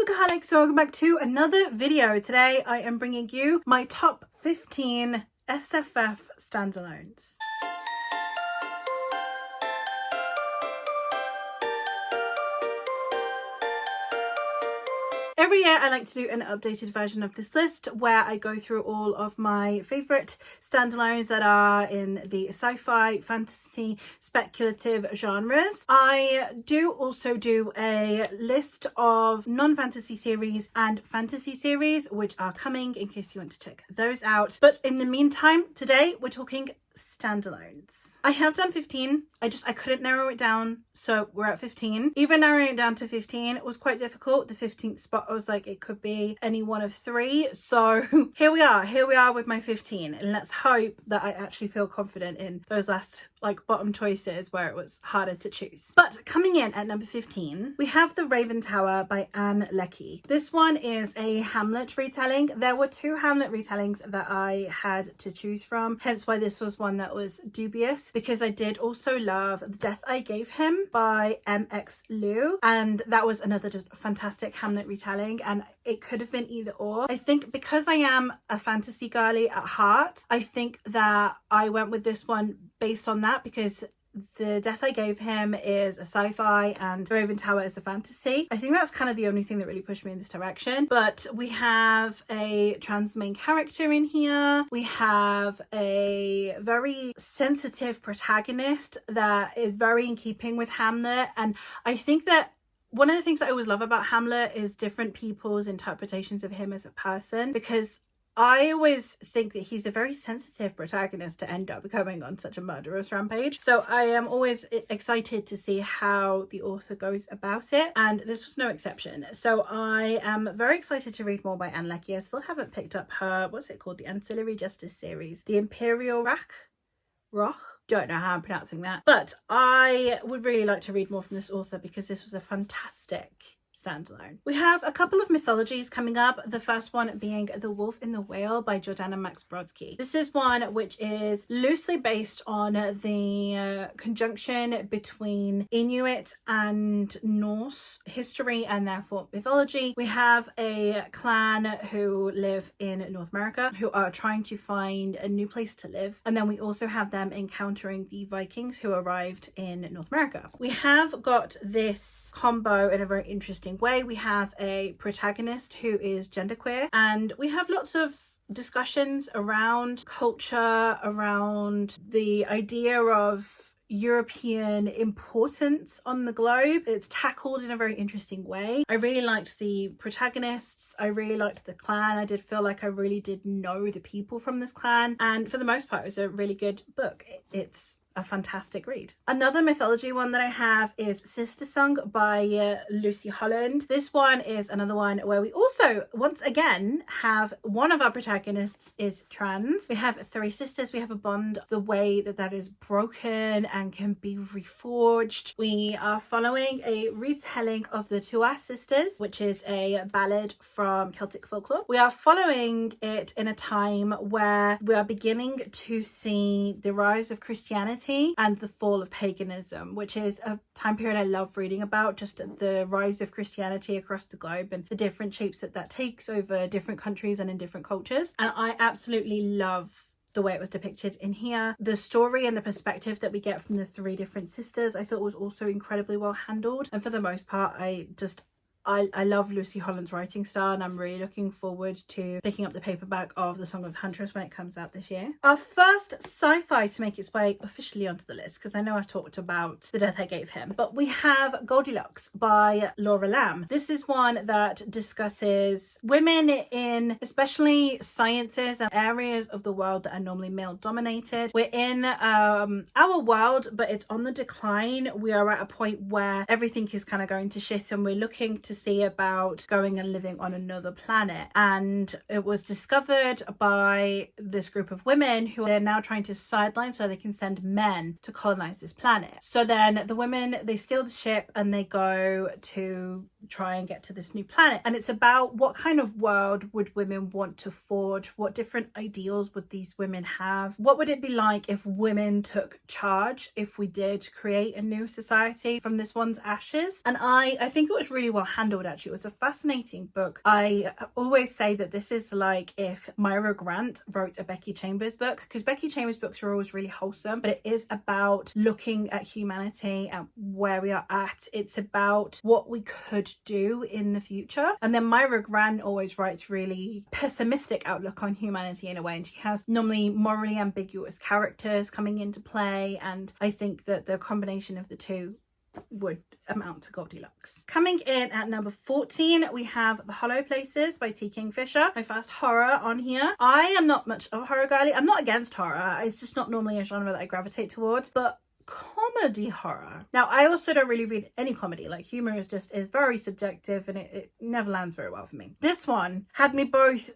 Bookaholics, so welcome back to another video. Today I am bringing you my top 15 SFF standalones. Every year I like to do an updated version of this list where I go through all of my favourite standalones that are in the sci-fi, fantasy, speculative genres. I do also do a list of non-fantasy series and fantasy series which are coming in case you want to check those out. But in the meantime, today we're talking standalones. I have done 15. I couldn't narrow it down, so we're at 15. Even narrowing it down to 15 was quite difficult. The 15th spot, I was like, it could be any one of three. So here we are with my 15, and let's hope that I actually feel confident in those last bottom choices where it was harder to choose. But coming in at number 15, we have The Raven Tower by Ann Leckie. This one is a Hamlet retelling. There were two Hamlet retellings that I had to choose from, hence why this was one that was dubious, because I did also love The Death I Gave Him by M.X. Liu, and that was another just fantastic Hamlet retelling, and it could have been either or. I think because I am a fantasy girly at heart, I think that I went with this one based on that, because The Death I Gave Him is a sci-fi and The Raven Tower is a fantasy. I think that's kind of the only thing that really pushed me in this direction. But we have a trans main character in here. We have a very sensitive protagonist that is very in keeping with Hamlet. And I think that one of the things that I always love about Hamlet is different people's interpretations of him as a person, because I always think that he's a very sensitive protagonist to end up going on such a murderous rampage. So I am always excited to see how the author goes about it, and this was no exception. So I am very excited to read more by Ann Leckie. I still haven't picked up her, what's it called? The Ancillary Justice series, The Imperial Roch? Don't know how I'm pronouncing that. But I would really like to read more from this author because this was a fantastic standalone. We have a couple of mythologies coming up. The first one being The Wolf in the Whale by Jordana Max Brodsky. This is one which is loosely based on the conjunction between Inuit and Norse history and therefore mythology. We have a clan who live in North America who are trying to find a new place to live, and then we also have them encountering the Vikings who arrived in North America. We have got this combo in a very interesting way. We have a protagonist who is genderqueer, and we have lots of discussions around culture, around the idea of European importance on the globe. It's tackled in a very interesting way. I really liked the protagonists. I really liked the clan. I did feel like I really did know the people from this clan, and for the most part it was a really good book. It's a fantastic read. Another mythology one that I have is Sister Song by Lucy Holland. This one is another one where we also once again have one of our protagonists is trans. We have three sisters. We have a bond, the way that is broken and can be reforged. We are following a retelling of the Tuatha Sisters, which is a ballad from Celtic folklore. We are following it in a time where we are beginning to see the rise of Christianity and the fall of paganism, which is a time period I love reading about, just the rise of Christianity across the globe and the different shapes that takes over different countries and in different cultures. And I absolutely love the way it was depicted in here. The story and the perspective that we get from the three different sisters I thought was also incredibly well handled, and for the most part I love Lucy Holland's writing style, and I'm really looking forward to picking up the paperback of The Song of the Huntress when it comes out this year. Our first sci-fi to make its way officially onto the list, because I know I've talked about The Death I Gave Him, but we have Goldilocks by Laura Lamb. This is one that discusses women in especially sciences and areas of the world that are normally male dominated. We're in our world, but it's on the decline. We are at a point where everything is kind of going to shit, and we're looking to see about going and living on another planet. And it was discovered by this group of women who are now trying to sideline so they can send men to colonize this planet. So then the women, they steal the ship and they go to try and get to this new planet. And it's about what kind of world would women want to forge? What different ideals would these women have? What would it be like if women took charge, if we did create a new society from this one's ashes? And I think it was really well handled, actually. It was a fascinating book. I always say that this is like if Myra Grant wrote a Becky Chambers book, because Becky Chambers books are always really wholesome, but it is about looking at humanity and where we are at. It's about what we could do in the future. And then Myra Grant always writes really pessimistic outlook on humanity in a way, and she has normally morally ambiguous characters coming into play, and I think that the combination of the two would amount to Goldilocks. Coming in at number 14, we have The Hollow Places by T. Kingfisher, my first horror on here. I am not much of a horror girly. I'm not against horror, it's just not normally a genre that I gravitate towards, but comedy horror. Now, I also don't really read any comedy. Like, humor is very subjective, and it never lands very well for me. This one had me both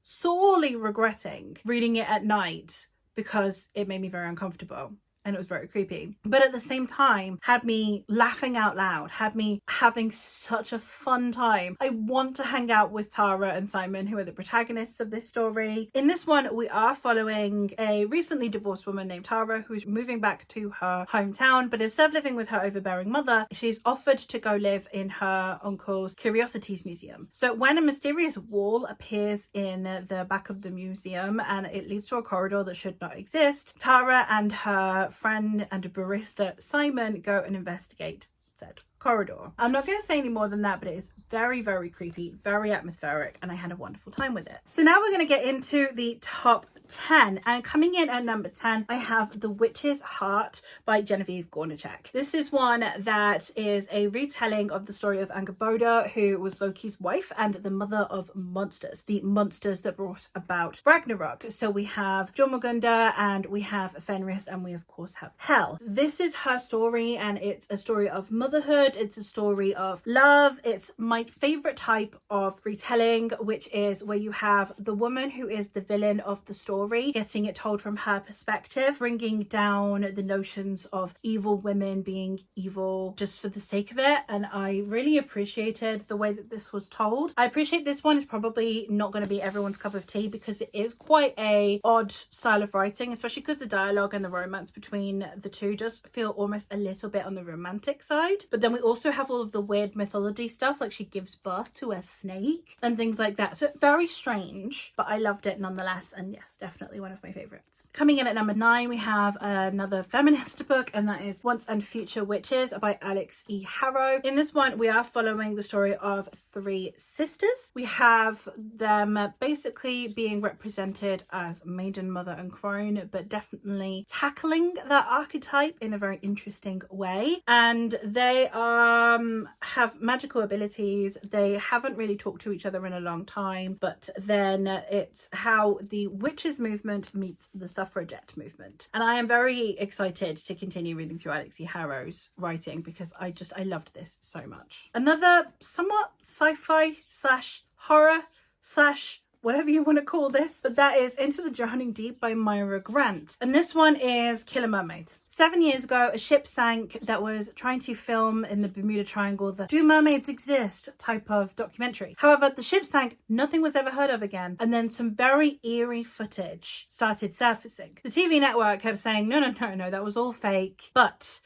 sorely regretting reading it at night because it made me very uncomfortable and it was very creepy, but at the same time had me laughing out loud, had me having such a fun time. I want to hang out with Tara and Simon, who are the protagonists of this story. In this one, we are following a recently divorced woman named Tara who's moving back to her hometown, but instead of living with her overbearing mother, she's offered to go live in her uncle's Curiosities Museum. So when a mysterious wall appears in the back of the museum and it leads to a corridor that should not exist, Tara and her friend and a barista Simon go and investigate said corridor. I'm not going to say any more than that, but it is very, very creepy, very atmospheric, and I had a wonderful time with it. So now we're going to get into the top 10, and coming in at number 10, I have The Witch's Heart by Genevieve Gornichek. This is one that is a retelling of the story of Angerboda, who was Loki's wife and the mother of monsters, the monsters that brought about Ragnarok. So we have Jormungandr, and we have Fenris, and we of course have Hel. This is her story, and it's a story of motherhood, it's a story of love. It's my favorite type of retelling, which is where you have the woman who is the villain of the story getting it told from her perspective, bringing down the notions of evil women being evil just for the sake of it. And I really appreciated the way that this was told. I appreciate this one is probably not going to be everyone's cup of tea because it is quite a odd style of writing, especially because the dialogue and the romance between the two does feel almost a little bit on the romantic side. But then we also have all of the weird mythology stuff, like she gives birth to a snake and things like that. So very strange, but I loved it nonetheless. And yes, definitely one of my favorites. Coming in at number 9, we have another feminist book, and that is Once and Future Witches by Alex E. Harrow. In this one, we are following the story of 3 sisters. We have them basically being represented as maiden, mother and crone, but definitely tackling that archetype in a very interesting way. And they have magical abilities. They haven't really talked to each other in a long time, but then it's how the witches movement meets the suffragette movement. And I am very excited to continue reading through Alex E. Harrow's writing because I loved this so much. Another somewhat sci-fi slash horror slash whatever you want to call this, but that is Into the Drowning Deep by Myra Grant. And this one is Killer Mermaids. 7 years ago, a ship sank that was trying to film in the Bermuda Triangle the Do Mermaids Exist type of documentary. However, the ship sank, nothing was ever heard of again, and then some very eerie footage started surfacing. The TV network kept saying, no, that was all fake, but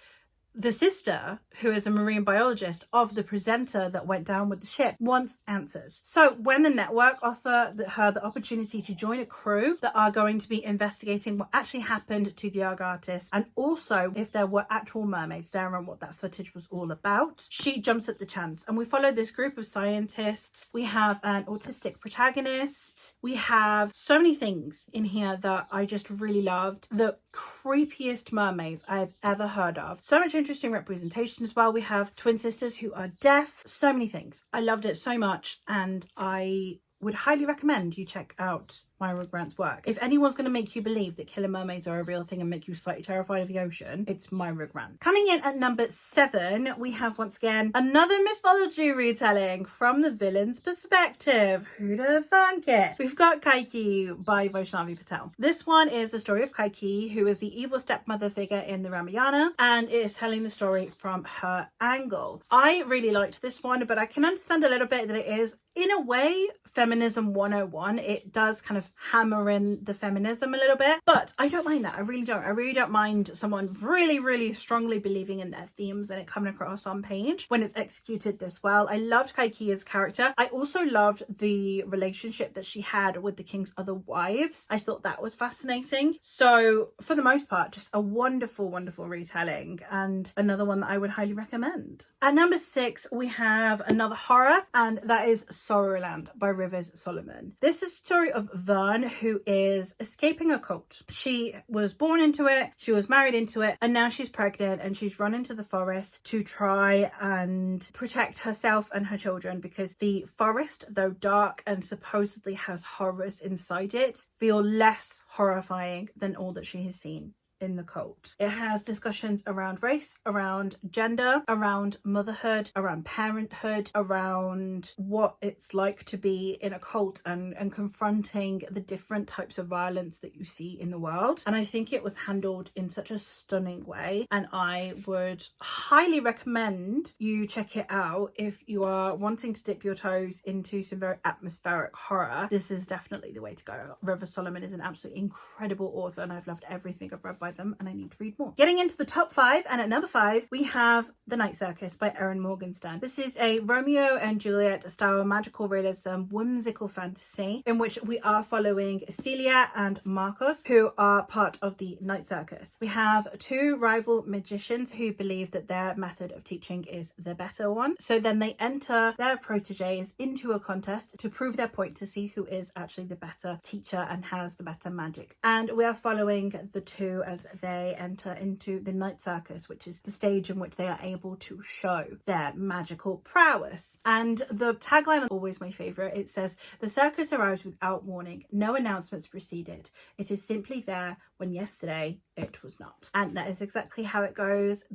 the sister, who is a marine biologist of the presenter that went down with the ship, wants answers. So when the network offered her the opportunity to join a crew that are going to be investigating what actually happened to the young artist, and also if there were actual mermaids there and what that footage was all about, she jumps at the chance. And we follow this group of scientists. We have an autistic protagonist. We have so many things in here that I just really loved. The creepiest mermaids I've ever heard of. So much interesting representation as well. We have twin sisters who are deaf. So many things. I loved it so much, and I would highly recommend you check out my Rugrats work. If anyone's going to make you believe that killer mermaids are a real thing and make you slightly terrified of the ocean, it's my Rugrats. Coming in at number 7, we have once again another mythology retelling from the villain's perspective. Who'd have thunk it? We've got Kaiki by Vaishnavi Patel. This one is the story of Kaiki, who is the evil stepmother figure in the Ramayana, and it is telling the story from her angle. I really liked this one, but I can understand a little bit that it is, in a way, feminism 101. It does kind of hammer in the feminism a little bit, but I don't mind that. I really don't mind someone really strongly believing in their themes and it coming across on page when it's executed this well. I loved Kaikia's character. I also loved the relationship that she had with the king's other wives. I thought that was fascinating. So for the most part, just a wonderful retelling, and another one that I would highly recommend. At number 6, we have another horror, and that is Sorrowland by Rivers Solomon. This is a story of Vern, who is escaping a cult. She was born into it, she was married into it, and now she's pregnant and she's run into the forest to try and protect herself and her children, because the forest, though dark and supposedly has horrors inside it, feel less horrifying than all that she has seen in the cult. It has discussions around race, around gender, around motherhood, around parenthood, around what it's like to be in a cult, and confronting the different types of violence that you see in the world. And I think it was handled in such a stunning way, and I would highly recommend you check it out if you are wanting to dip your toes into some very atmospheric horror. This is definitely the way to go. River Solomon is an absolutely incredible author, and I've loved everything I've read by them, and I need to read more. Getting into the top 5, and at number 5 we have The Night Circus by Erin Morgenstern. This is a Romeo and Juliet style magical realism whimsical fantasy in which we are following Celia and Marcos, who are part of the Night Circus. We have 2 rival magicians who believe that their method of teaching is the better one, so then they enter their proteges into a contest to prove their point, to see who is actually the better teacher and has the better magic. And we are following the 2 as they enter into the Night Circus, which is the stage in which they are able to show their magical prowess. And the tagline is always my favourite. It says, "The circus arrives without warning. No announcements precede it. It is simply there when yesterday it was not." And that is exactly how it goes.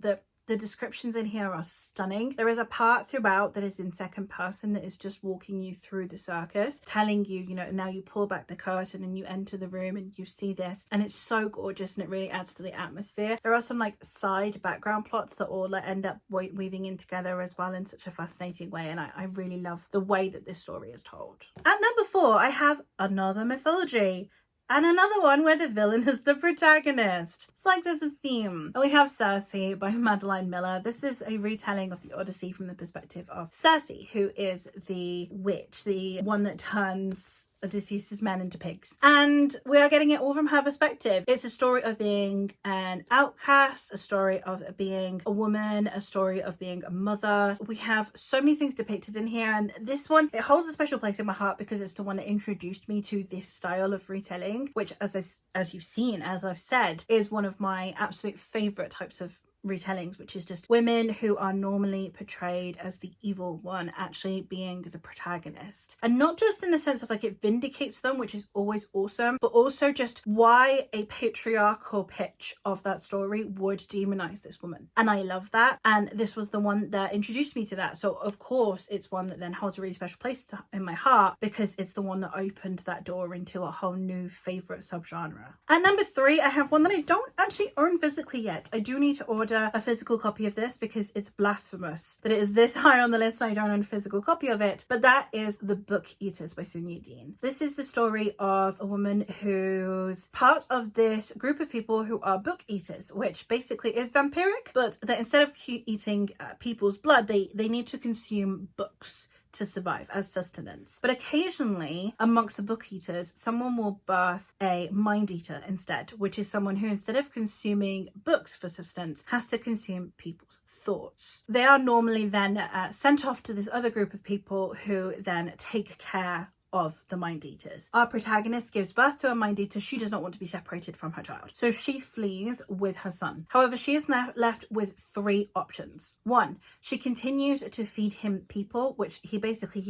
The descriptions in here are stunning. There is a part throughout that is in second person that is just walking you through the circus, telling you, now you pull back the curtain and you enter the room and you see this, and it's so gorgeous and it really adds to the atmosphere. There are some side background plots that all end up weaving in together as well in such a fascinating way, and I really love the way that this story is told. At number 4, I have another mythology, and another one where the villain is the protagonist. It's like there's a theme. And we have Circe by Madeline Miller. This is a retelling of the Odyssey from the perspective of Circe, who is the witch, the one that turns Odysseus' men into pigs. And we are getting it all from her perspective. It's a story of being an outcast, a story of being a woman, a story of being a mother. We have so many things depicted in here, and this one, it holds a special place in my heart because it's the one that introduced me to this style of retelling, which as you've seen, as I've said, is one of my absolute favourite types of retellings, which is just women who are normally portrayed as the evil one actually being the protagonist. And not just in the sense of it vindicates them, which is always awesome, but also just why a patriarchal pitch of that story would demonize this woman. And I love that, and this was the one that introduced me to that. So of course it's one that then holds a really special place in my heart, because it's the one that opened that door into a whole new favorite subgenre. At number 3, I have one that I don't actually own physically yet. I do need to order a physical copy of this because it's blasphemous that it is this high on the list and I don't own a physical copy of it, but that is The Book Eaters by Sunyi Dean. This is the story of a woman who's part of this group of people who are book eaters, which basically is vampiric, but that instead of eating people's blood, they need to consume books to survive as sustenance. But occasionally amongst the book eaters, someone will birth a mind eater instead, which is someone who instead of consuming books for sustenance has to consume people's thoughts. They are normally then sent off to this other group of people who then take care of the Mind Eaters. Our protagonist gives birth to a Mind Eater. She does not want to be separated from her child, so she flees with her son. However, she is now left with 3 options. 1, she continues to feed him people, which he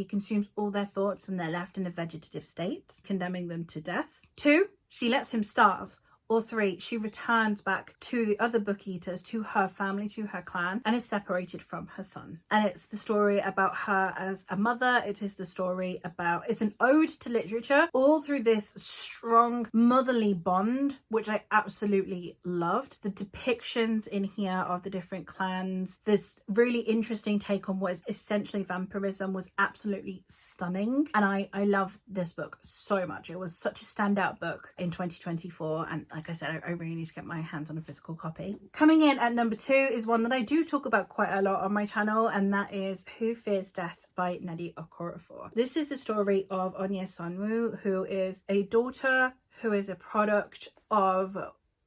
consumes all their thoughts and they're left in a vegetative state, condemning them to death. 2, she lets him starve. Or 3, she returns back to the other book eaters, to her family, to her clan, and is separated from her son. And it's the story about her as a mother. It is the story about, it's an ode to literature, all through this strong motherly bond, which I absolutely loved. The depictions in here of the different clans, this really interesting take on what is essentially vampirism, was absolutely stunning. And I love this book so much. It was such a standout book in 2024, and like I said, I really need to get my hands on a physical copy. Coming in at number 2 is one that I do talk about quite a lot on my channel, and that is Who Fears Death by Nnedi Okorafor. This is the story of Onye Sonwu, who is a daughter who is a product of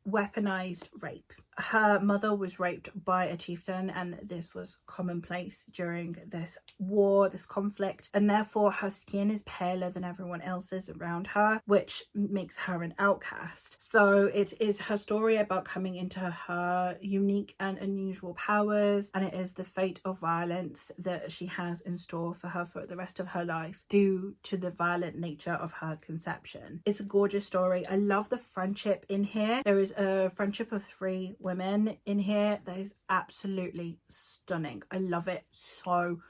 weaponized rape. Her mother was raped by a chieftain, and this was commonplace during this war, this conflict, and therefore her skin is paler than everyone else's around her, which makes her an outcast. So it is her story about coming into her unique and unusual powers, and it is the fate of violence that she has in store for her for the rest of her life due to the violent nature of her conception. It's a gorgeous story. I love the friendship in here. There is a friendship of 3 women in here that is absolutely stunning. I love it so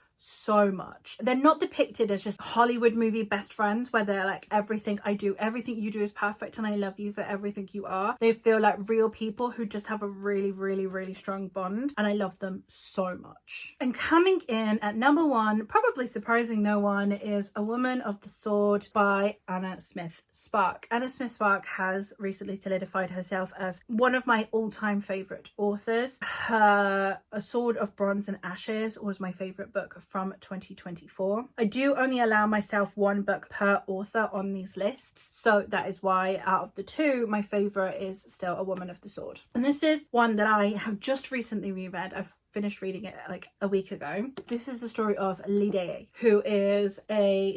much. They're not depicted as just Hollywood movie best friends where they're like, everything you do is perfect and I love you for everything you are. They feel like real people who just have a really strong bond, and I love them so much. And coming in at number 1, probably surprising no one, is A Woman of the Sword by Anna Smith Spark. Anna Smith Spark has recently solidified herself as one of my all-time favorite authors. Her A Sword of Bronze and Ashes was my favorite book from 2024. I do only allow myself 1 book per author on these lists, so that is why out of the 2, my favorite is still A Woman of the Sword. And this is one that I have just recently reread. I've finished reading it like a week ago. This is the story of Lideye, who is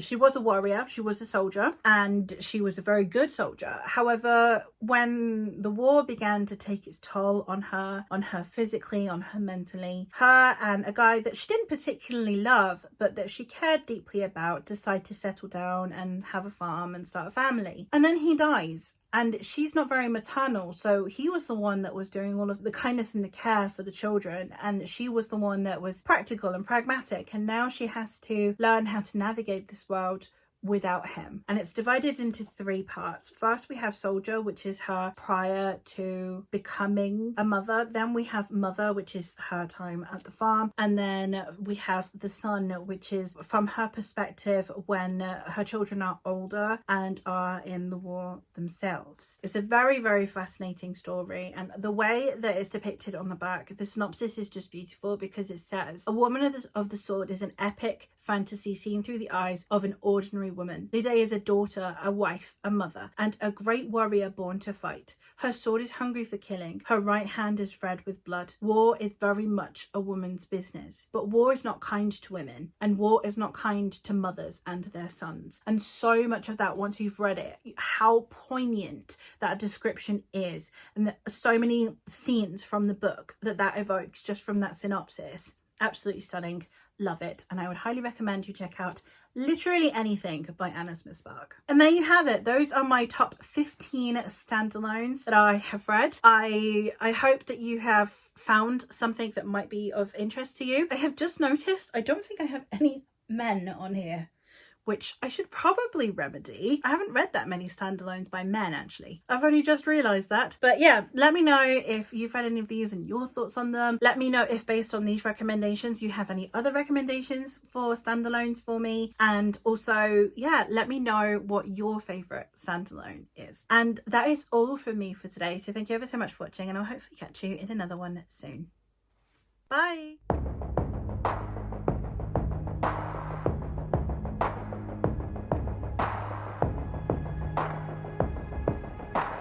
she was a warrior, she was a soldier, and she was a very good soldier. However, when the war began to take its toll on her physically, on her mentally, her and a guy that she didn't particularly love, but that she cared deeply about, decide to settle down and have a farm and start a family. And then he dies. And she's not very maternal, so he was the one that was doing all of the kindness and the care for the children, and she was the one that was practical and pragmatic, and now she has to learn how to navigate this world without him. And it's divided into 3 parts. First, we have Soldier, which is her prior to becoming a mother. Then we have Mother, which is her time at the farm. And then we have The Son, which is from her perspective when her children are older and are in the war themselves. It's a very fascinating story, and the way that it's depicted on the back, the synopsis is just beautiful, because it says, A Woman of the Sword is an epic fantasy seen through the eyes of an ordinary woman. Lideye is a daughter, a wife, a mother, and a great warrior born to fight. Her sword is hungry for killing. Her right hand is red with blood. War is very much a woman's business. But war is not kind to women, and war is not kind to mothers and their sons. And so much of that, once you've read it, how poignant that description is, and so many scenes from the book that evokes just from that synopsis. Absolutely stunning. Love it. And I would highly recommend you check out literally anything by Anna Smith Spark. And there you have it. Those are my top 15 standalones that I have read. I hope that you have found something that might be of interest to you. I have just noticed I don't think I have any men on here, which I should probably remedy. I haven't read that many standalones by men, actually. I've only just realised that. But yeah, let me know if you've read any of these and your thoughts on them. Let me know if, based on these recommendations, you have any other recommendations for standalones for me. And also, yeah, let me know what your favourite standalone is. And that is all from me for today. So thank you ever so much for watching, and I'll hopefully catch you in another one soon. Bye!